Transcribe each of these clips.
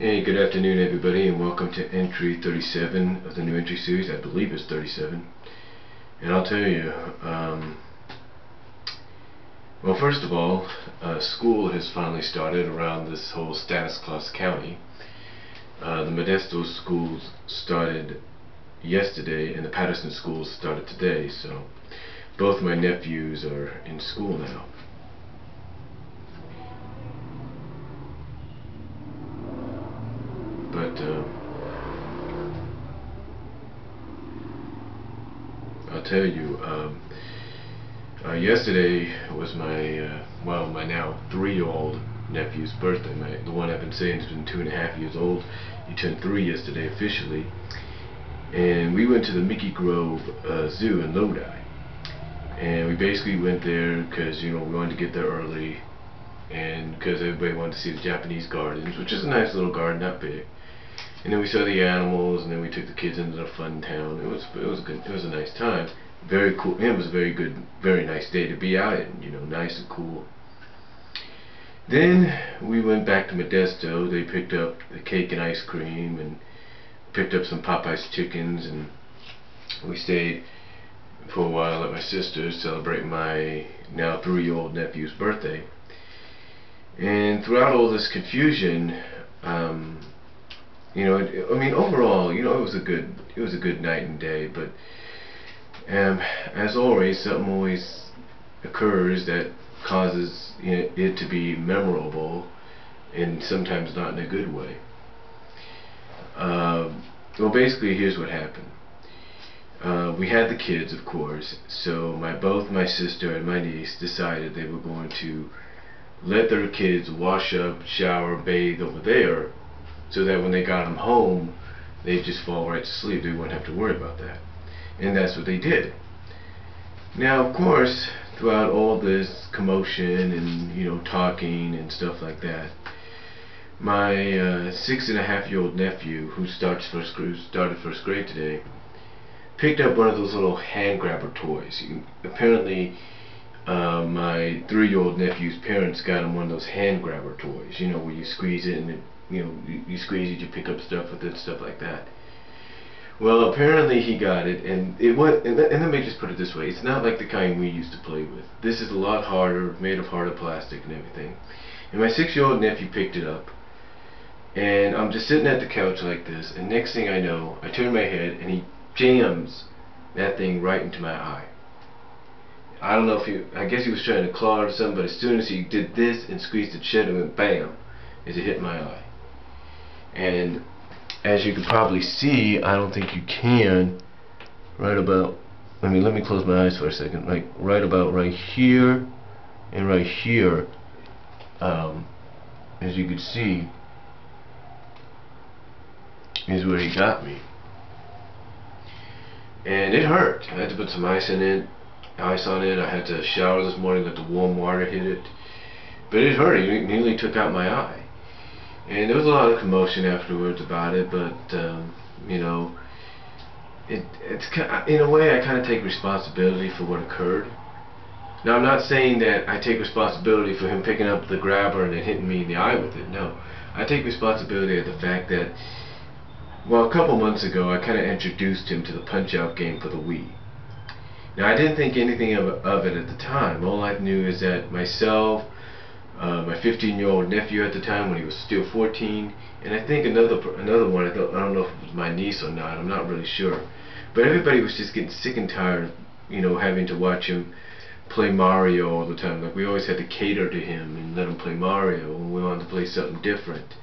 Hey, good afternoon everybody, and welcome to entry 37 of the new entry series. I believe it's 37. And I'll tell you, well, first of all, school has finally started around this whole Stanislaus County. The Modesto schools started yesterday and the Patterson schools started today, so both my nephews are in school now. But I'll tell you, yesterday was my now 3-year-old nephew's birthday. The one I've been saying has been 2.5 years old. He turned 3 yesterday officially, and we went to the Mickey Grove Zoo in Lodi. And we basically went there because we wanted to get there early, and because everybody wanted to see the Japanese gardens, which is a nice little garden, not big. And then we saw the animals, and then we took the kids into the fun town. It was good. It was a nice time. Very cool. And it was a very good, very nice day to be out in. Nice and cool. Then we went back to Modesto. They picked up the cake and ice cream, and picked up some Popeye's chickens, and we stayed for a while at my sister's celebrating my now 3-year-old nephew's birthday. And throughout all this confusion, overall, it was a good night and day, but as always, something always occurs that causes it to be memorable, and sometimes not in a good way. Well, basically, here's what happened. We had the kids, of course, so both my sister and my niece decided they were going to let their kids wash up, shower, bathe over there, so that when they got them home, they'd just fall right to sleep. They wouldn't have to worry about that. And that's what they did. Now, of course, throughout all this commotion and talking and stuff like that, my 6.5-year-old nephew, who started first grade today, picked up one of those little hand grabber toys. Apparently, my 3-year-old nephew's parents got him one of those hand grabber toys. Where you squeeze it and it, you squeeze it, you pick up stuff with it, stuff like that. Well, apparently he got it, and let me just put it this way: it's not like the kind we used to play with. This is a lot harder, made of harder plastic and everything. And my 6-year-old nephew picked it up, and I'm just sitting at the couch like this, and next thing I know, I turn my head, and he jams that thing right into my eye. I don't know I guess he was trying to claw it or something, but as soon as he did this and squeezed it shut, it went bam, as it hit my eye. And as you can probably see, I don't think you can, right about, let me close my eyes for a second, like right about right here and right here, as you can see, is where he got me. And it hurt. I had to put some ice on it. I had to shower this morning, let the warm water hit it. But it hurt. It nearly took out my eye. And there was a lot of commotion afterwards about it, but it's in a way I kind of take responsibility for what occurred. Now, I'm not saying that I take responsibility for him picking up the grabber and then hitting me in the eye with it. No, I take responsibility at the fact that, well, a couple months ago I kind of introduced him to the Punch-Out game for the Wii. Now, I didn't think anything of it at the time. All I knew is that myself, my 15-year-old nephew at the time, when he was still 14, and I think another one, I don't know if it was my niece or not, I'm not really sure. But everybody was just getting sick and tired of, having to watch him play Mario all the time. Like, we always had to cater to him and let him play Mario, and we wanted to play something different.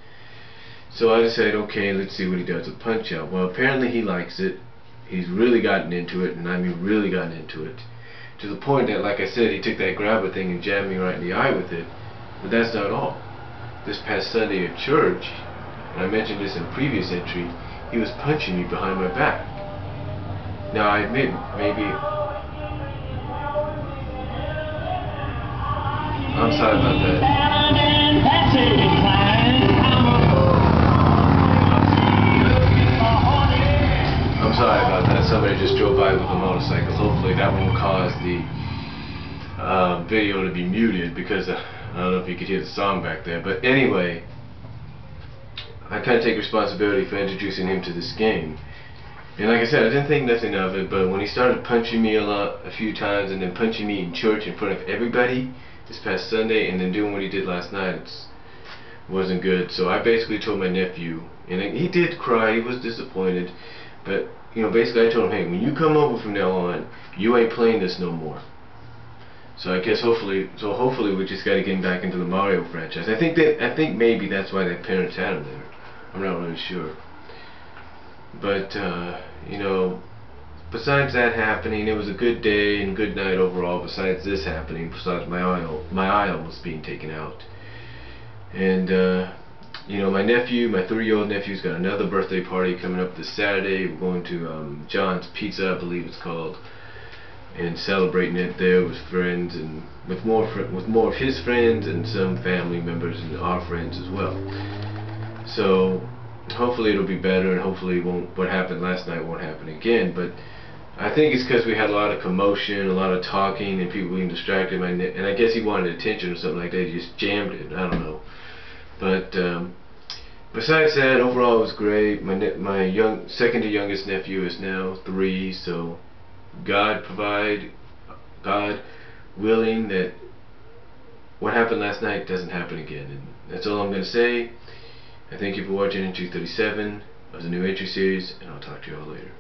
So I decided, okay, let's see what he does with Punch-Out. Well, apparently he likes it. He's really gotten into it, and I mean really gotten into it, to the point that, like I said, he took that grabber thing and jammed me right in the eye with it. But that's not all. This past Sunday at church, and I mentioned this in a previous entry, he was punching me behind my back. Now, I admit, maybe I'm sorry about that. I'm sorry about that. Somebody just drove by with a motorcycle. Hopefully that won't cause the video to be muted, because I don't know if you could hear the song back there. But anyway, I kind of take responsibility for introducing him to this game. And like I said, I didn't think nothing of it, but when he started punching me a few times, and then punching me in church in front of everybody this past Sunday, and then doing what he did last night, it wasn't good. So I basically told my nephew, and he did cry, he was disappointed, but you know, basically I told him, hey, when you come over from now on, you ain't playing this no more. So I guess hopefully we just got to get him back into the Mario franchise. I think maybe that's why their parents had him there. I'm not really sure. But you know, besides that happening, it was a good day and good night overall. Besides this happening, besides my eye almost being taken out, and you know, my 3-year-old nephew's got another birthday party coming up this Saturday. We're going to John's Pizza, I believe it's called, and celebrating it there with friends and with more of his friends and some family members and our friends as well. So hopefully it'll be better, and hopefully what happened last night won't happen again. But I think it's because we had a lot of commotion, a lot of talking, and people being distracted. And I guess he wanted attention or something like that. He just jammed it. I don't know. But besides that, overall it was great. My second to youngest nephew is now 3, so God willing that what happened last night doesn't happen again. And that's all I'm going to say. I thank you for watching Entry 37 of the new entry series, and I'll talk to you all later.